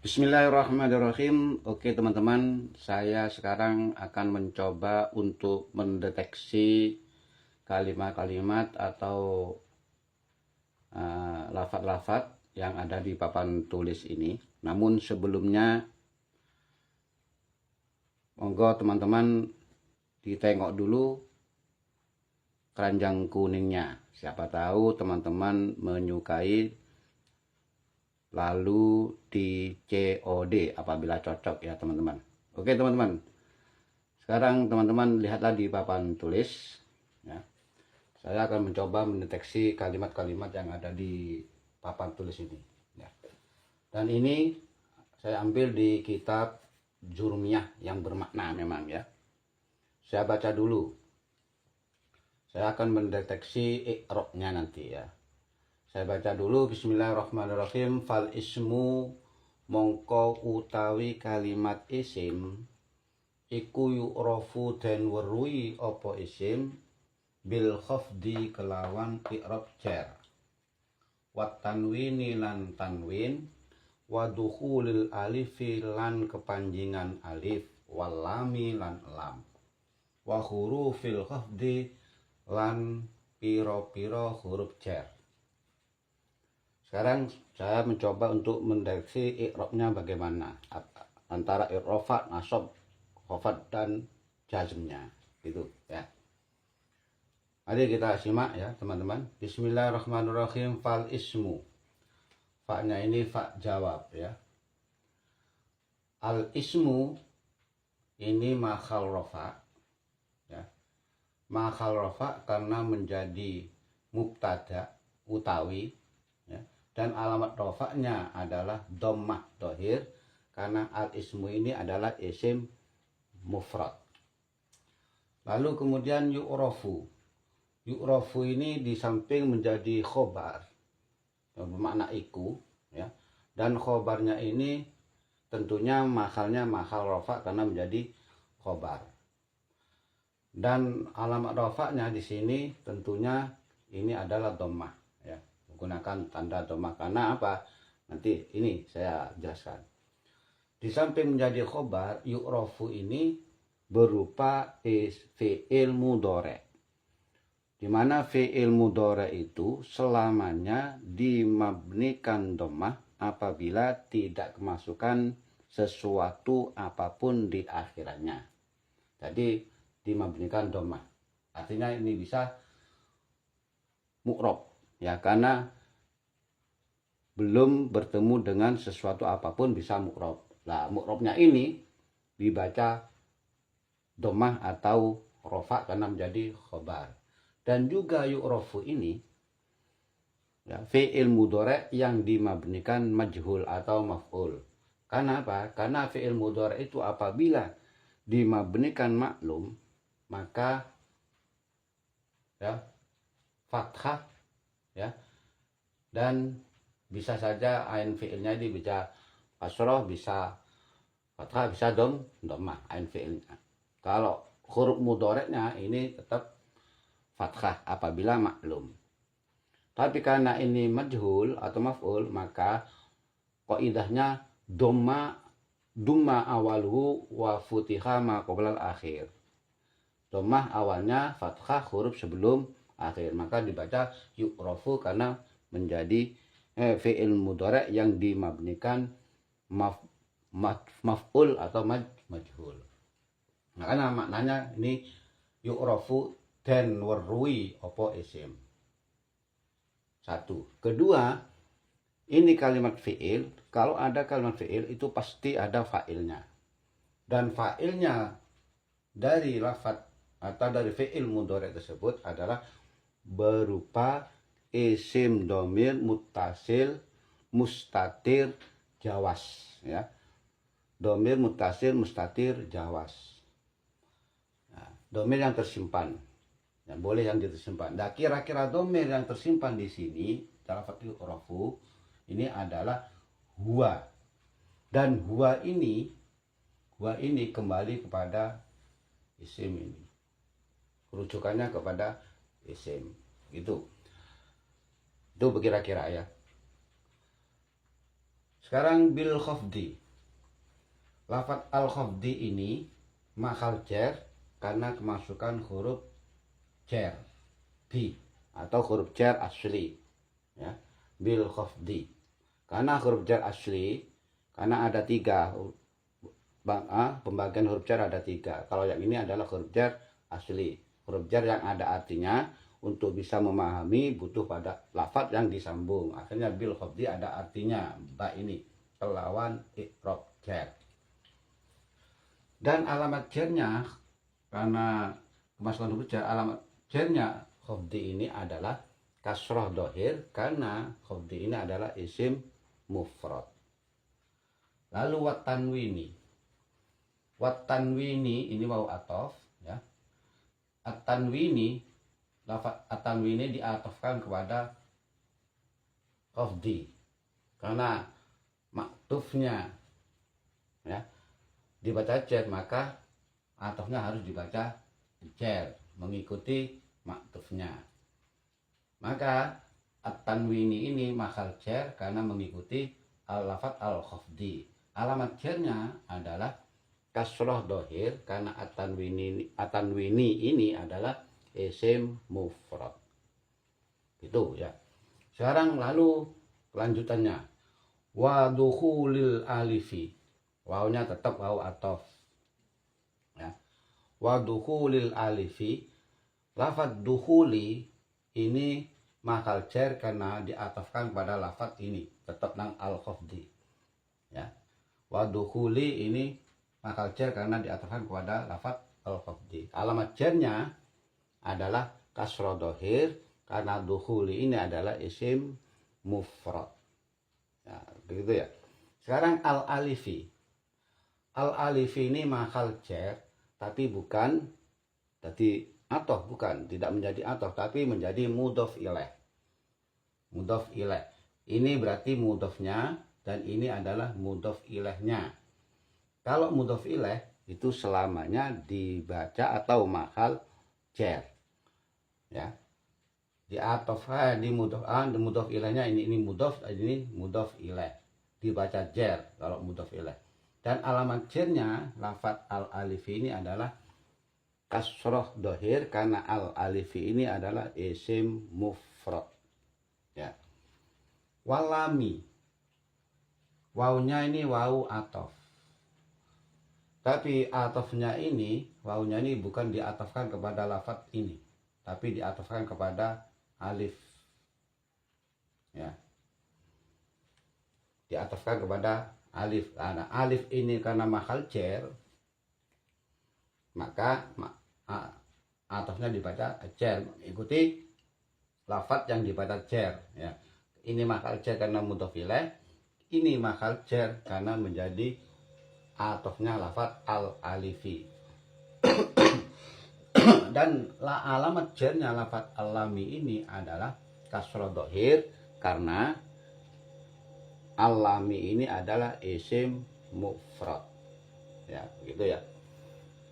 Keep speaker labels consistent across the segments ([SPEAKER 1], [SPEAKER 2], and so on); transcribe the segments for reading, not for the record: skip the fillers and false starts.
[SPEAKER 1] Bismillahirrahmanirrahim. Oke teman-teman, saya sekarang akan mencoba untuk mendeteksi kalimat-kalimat atau lafaz-lafaz yang ada di papan tulis ini. Namun sebelumnya, monggo teman-teman ditengok dulu keranjang kuningnya. Siapa tahu teman-teman menyukai, lalu di COD apabila cocok ya teman-teman. Oke teman-teman, sekarang teman-teman lihatlah di papan tulis ya. Saya akan mencoba mendeteksi kalimat-kalimat yang ada di papan tulis ini ya. Dan ini saya ambil di kitab Jurumiyah yang bermakna memang ya. Saya baca dulu. Saya akan mendeteksi i'rabnya nanti ya. Saya baca dulu. Bismillahirrahmanirrahim. Fal ismu mongko utawi kalimat isim iku yu'rafu den weruhi apa isim bil khafdi kelawan i'rab jar wat tanwini lan tanwin wa dukhulil alifi lan kepanjingan alif wal lami lan lam wa hurufil khafdi lan piro-piro huruf jar. Sekarang saya mencoba untuk mendeteksi i'rabnya bagaimana antara i'rab, nasab, khafad dan jazmnya gitu ya. Mari kita simak ya teman-teman. Bismillahirrahmanirrahim. Fal ismu, fa-nya ini fa jawab ya. Al ismu ini makhal rafa ya. Makhal rafa karena menjadi mubtada utawi ya. Dan alamat rafa'nya adalah dhammah dhahir karena al ismu ini adalah isim mufrad. Lalu kemudian yu'rafu. Yu'rafu ini di samping menjadi khobar bermakna iku ya. Dan khobarnya ini tentunya makhalnya makhal rafa karena menjadi khobar. Dan alamat rafa'nya di sini tentunya ini adalah dhammah ya. Menggunakan tanda dhammah karena apa? Nanti ini saya jelaskan. Di samping menjadi khobar, yu'rafu ini berupa fi'il mudhari'. Di mana fi'il mudhari' itu selamanya dimabnikan dhammah apabila tidak kemasukan sesuatu apapun di akhirannya. Jadi dimabnikan dhammah. Artinya ini bisa mu'rab ya, karena belum bertemu dengan sesuatu apapun bisa mu'rab. Nah, mu'rabnya ini dibaca dhammah atau rafa karena menjadi khobar. Dan juga yu'rafu ini ya, fi'il mudhari' yang dimabnikan majhul atau maf'ul. Karena apa? Karena fi'il mudhari' itu apabila dimabnikan maklum maka ya fathah ya, dan bisa saja ain fi'ilnya ini bisa kasroh, bisa fathah, bisa dhammah ain fi'ilnya. Kalau huruf mudhari'nya ini tetap fathah apabila maklum. Tapi karena ini majhul atau maf'ul maka qaidahnya dumma awaluhu wa futiha ma qoblal akhir. Dhammah awalnya, fathah huruf sebelum akhir, maka dibaca yu'rafu karena menjadi fi'il mudhari' yang dimabnikan maf'ul atau majhul. Nah, karena maknanya ini yu'rafu dan warui apa isim. Satu. Kedua, ini kalimat fi'il. Kalau ada kalimat fi'il itu pasti ada fa'ilnya. Dan fa'ilnya dari lafaz atau dari fi'il mudhari' tersebut adalah berupa isim dhamir muttasil mustatir jawas ya. Dhamir muttasil mustatir jawas. Nah, dhamir yang tersimpan. Ya, boleh yang tersimpan. Nah, kira-kira dhamir yang tersimpan di sini dalam lafaz yu'rafu ini adalah huwa. Dan huwa ini kembali kepada isim ini. Rujukannya kepada isim. Gitu. Itu kira-kira ya. Sekarang bil khafdi. Lafaz al khafdi ini mahal jar karena kemasukan huruf jar bi atau huruf jar asli, ya, bil khafdi. Karena huruf jar asli, karena ada 3 pembagian huruf jar, ada 3. Kalau yang ini adalah huruf jar asli, huruf jar yang ada artinya. Untuk bisa memahami butuh pada lafaz yang disambung. Akhirnya bil khafdi ada artinya, ba ini kelawan i'rab jar. Dan alamat jarnya, karena kemasukan huruf jar, alamat jarnya khafdi ini adalah kasroh dohir, karena khafdi ini adalah isim mufrad. Lalu wat tanwini ini waw atof, ya. At-tanwini, lafaz at-tanwini diatofkan kepada khafdi karena maktufnya, ya, dibaca jar, maka atofnya harus dibaca jar mengikuti maktufnya. Maka at-tanwini ini mahal jar karena mengikuti lafaz al-khafdi. Alamat jarnya adalah kasroh dohir karena at-tanwini ini adalah isim mufrad. Itu, ya. Sekarang lalu kelanjutannya, wa dukhulil alifi. Wawnya tetap waw atof, ya. Wa dukhulil alifi. Lafaz dukhuli ini mahal jar karena diatofkan pada lafaz ini, tetap nang al khafdi, ya. Wa dukhuli ini mahal jar karena diatofkan kepada lafaz al khafdi. Alamat jarnya adalah kasroh dohir karena dukhuli ini adalah isim mufrad, ya, begitu, ya. Sekarang al alifi. Al alifi ini mahal jar tapi bukan jadi atof, bukan, tidak menjadi atof tapi menjadi mudhof ilaih. Mudhof ilaih ini berarti mudhofnya dan ini adalah mudhof ilaihnya. Kalau mudhof ilaih itu selamanya dibaca atau mahal jar, ya. Diatofkan di mudhof ilaihnya, ini mudhof, ini mudhof ilaih, dibaca jar kalau mudhof ilaih. Dan alamat jarnya lafaz al alifi ini adalah kasroh dohir karena al alifi ini adalah isim mufrad, ya. Walami, wawnya ini waw atof, tapi atofnya ini, wawnya ini bukan diatofkan kepada lafaz ini, tapi diatofkan kepada alif, ya. Diatofkan kepada alif. Karena alif ini karena mahal jar, maka atofnya dibaca jar, ikuti lafaz yang dibaca jar, ya. Ini mahal jar karena mudhof ilaih, ini mahal jar karena menjadi atofnya lafaz al alifi. Dan alamat jarnya lafaz al-lami ini adalah kasroh dohir karena al-lami ini adalah isim mufrad, ya, begitu, ya.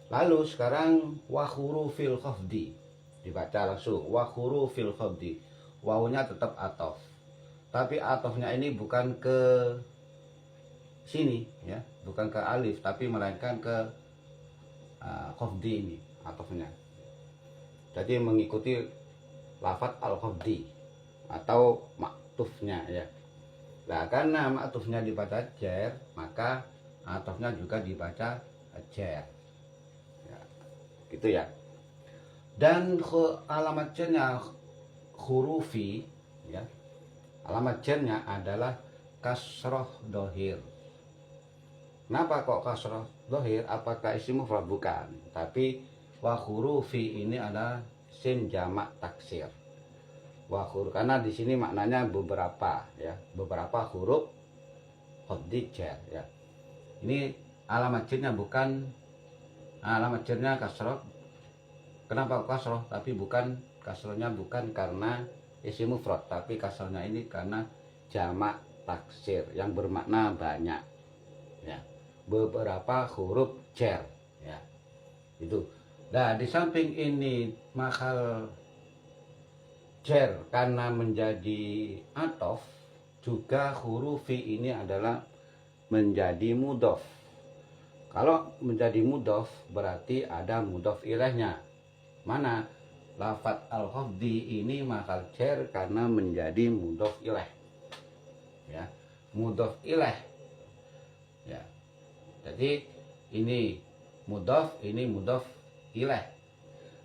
[SPEAKER 1] Lalu sekarang wa hurufil khafdi, dibaca langsung wa hurufil khafdi. Wawunya tetap atof, tapi atofnya ini bukan ke sini, ya, bukan ke alif tapi melainkan ke khafdi ini atofnya. Jadi mengikuti lafaz al-khafdi atau maktufnya, ya. Nah, karena maktufnya dibaca jar, maka atofnya juga dibaca jar, ya, gitu, ya. Dan alamat jarnya hurufi, ya. Alamat jarnya adalah kasroh dohir. Kenapa kok kasroh dohir? Apakah isim mufrad? Bukan, tapi wa hurufi ini adalah isim jamak taksir. Wa huruf, karena di sini maknanya beberapa, ya, beberapa huruf khafdi jar, ya. Ini alamat jarnya bukan, alamat jarnya kasroh. Kenapa kasroh? Tapi bukan, kasrohnya bukan karena isim mufrad, tapi kasrohnya ini karena jamak taksir yang bermakna banyak, ya, beberapa huruf jar, ya, itu. Nah, di samping ini mahal jar karena menjadi atof, juga hurufi ini adalah menjadi mudhof. Kalau menjadi mudhof berarti ada mudhof ilaihnya. Mana? Lafat al-khafdi ini makal cer karena menjadi mudhof ilaih. Ya, mudhof ilaih. Ya. Jadi ini mudhof, ini mudhof ilaih.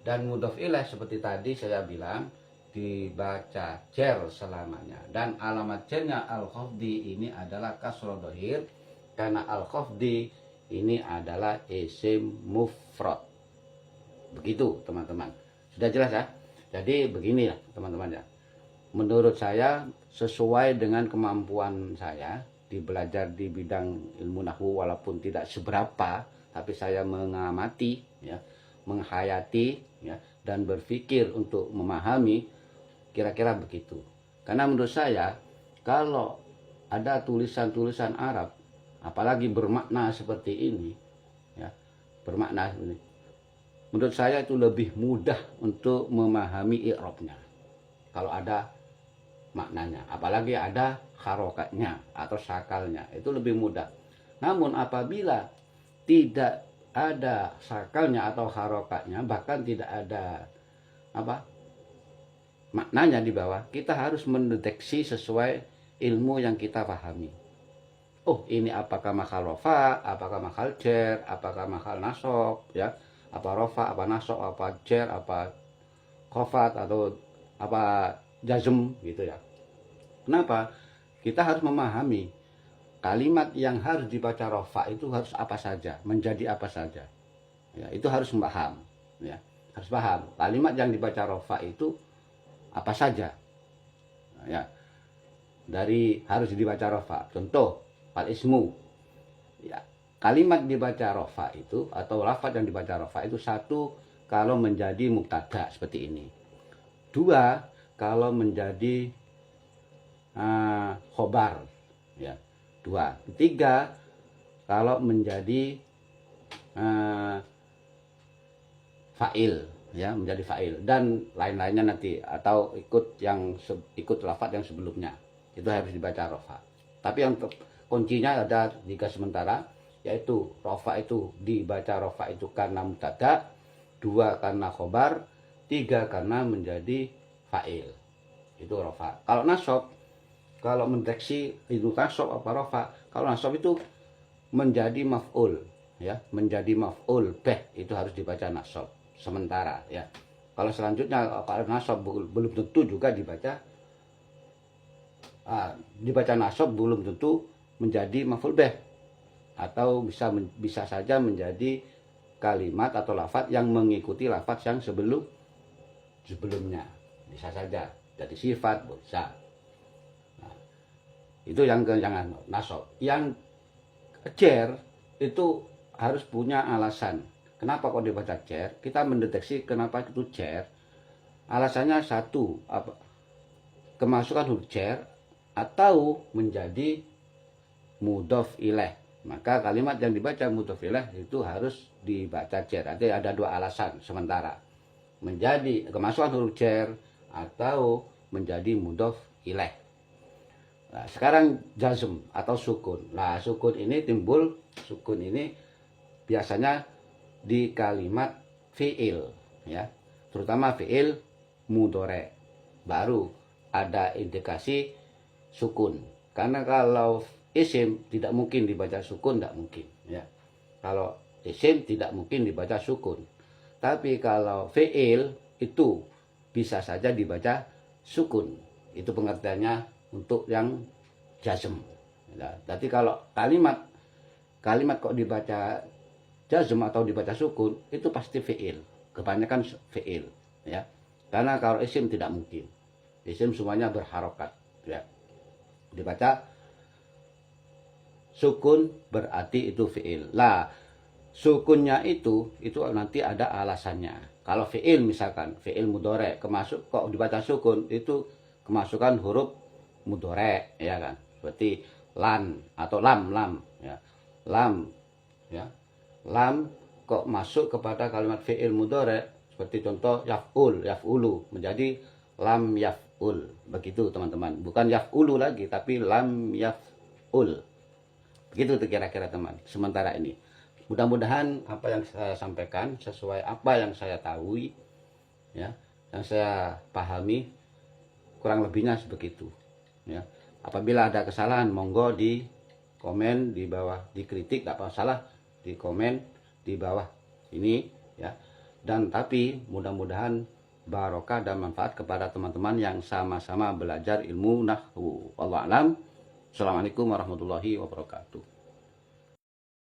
[SPEAKER 1] Dan mudhof ilaih seperti tadi saya bilang dibaca cer selamanya. Dan alamat cernya al-khafdi ini adalah kasroh dohir karena al-khafdi ini adalah isim mufrad. Begitu teman-teman. Sudah jelas ya? Jadi begini ya teman-teman ya. Menurut saya sesuai dengan kemampuan saya di belajar di bidang ilmu nahwu walaupun tidak seberapa, tapi saya mengamati ya, menghayati ya, dan berpikir untuk memahami kira-kira begitu. Karena menurut saya kalau ada tulisan-tulisan Arab apalagi bermakna seperti ini ya, bermakna ini, menurut saya itu lebih mudah untuk memahami i'rabnya kalau ada maknanya, apalagi ada harokatnya atau sakalnya, itu lebih mudah. Namun apabila tidak ada sakalnya atau harokatnya, bahkan tidak ada maknanya di bawah, kita harus mendeteksi sesuai ilmu yang kita pahami. Oh, ini apakah makal rofa, apakah makal cer, apakah makal nasab ya, apa rofa, apa nasab, apa cer, apa khofat, atau apa jazm gitu ya. Kenapa? Kita harus memahami kalimat yang harus dibaca rofa itu harus apa saja, menjadi apa saja. Ya, itu harus paham. Ya, harus paham. Kalimat yang dibaca rofa itu apa saja. Ya, dari harus dibaca rofa. Contoh, al ismu. Ya, kalimat dibaca rofa itu atau lafaz yang dibaca rofa itu satu kalau menjadi mubtada seperti ini. Dua kalau menjadi khobar ya. Dua. Tiga kalau menjadi fa'il ya, menjadi fa'il dan lain-lainnya nanti atau ikut lafaz yang sebelumnya. Itu harus dibaca rofa. Tapi yang kuncinya ada jika sementara, yaitu rofa itu dibaca rofa itu karena mubtada, dua karena khobar, tiga karena menjadi fa'il. Itu rofa. Kalau nasab, kalau mendeteksi itu nasab apa rofa, kalau nasab itu menjadi maf'ul ya, menjadi maf'ul bih, itu harus dibaca nasab sementara ya. Kalau selanjutnya kalau nasab belum tentu juga dibaca nasab belum tentu menjadi maf'ul bih, atau bisa saja menjadi kalimat atau lafaz yang mengikuti lafaz yang sebelumnya, bisa saja jadi sifat bisa. Nah, itu yang nasab. Yang cer itu harus punya alasan. Kenapa kok dibaca cer? Kita mendeteksi kenapa itu cer. Alasannya satu, kemasukan huruf cer atau menjadi mudhof ilaih. Maka kalimat yang dibaca mudhof ilaih itu harus dibaca cer. Jadi ada dua alasan sementara. Menjadi kemasukan huruf cer atau menjadi mudhof ilaih. Nah, sekarang jazm atau sukun. Nah, sukun ini biasanya di kalimat fi'il ya. Terutama fi'il mudhari. Baru ada indikasi sukun. Karena kalau isim tidak mungkin dibaca sukun, tidak mungkin ya. Kalau isim tidak mungkin dibaca sukun. Tapi kalau fi'il itu bisa saja dibaca sukun. Itu pengertiannya untuk yang jazm. Nah, jadi kalau kalimat kok dibaca jazm atau dibaca sukun, itu pasti fi'il. Kebanyakan fi'il ya. Karena kalau isim tidak mungkin. Isim semuanya berharokat ya. Dibaca sukun berarti itu fi'il. Lah, sukunnya itu nanti ada alasannya. Kalau fi'il misalkan, fi'il mudhari, kok dibaca sukun, itu kemasukan huruf mudhari ya kan. Seperti lan atau lam ya. Lam ya. Lam kok masuk kepada kalimat fi'il mudhari, seperti contoh yaf'ulu menjadi lam yaf'ul. Begitu teman-teman. Bukan yaf'ulu lagi tapi lam yaf'ul. Begitu tuh kira-kira teman. Sementara ini. Mudah-mudahan apa yang saya sampaikan sesuai apa yang saya tahu, ya, yang saya pahami, kurang lebihnya sebegitu. Ya. Apabila ada kesalahan, monggo di komen di bawah, dikritik, tidak masalah, di komen di bawah ini, ya. Dan tapi mudah-mudahan barokah dan manfaat kepada teman-teman yang sama-sama belajar ilmu nahwu. Wallahu a'lam. Assalamualaikum warahmatullahi wabarakatuh.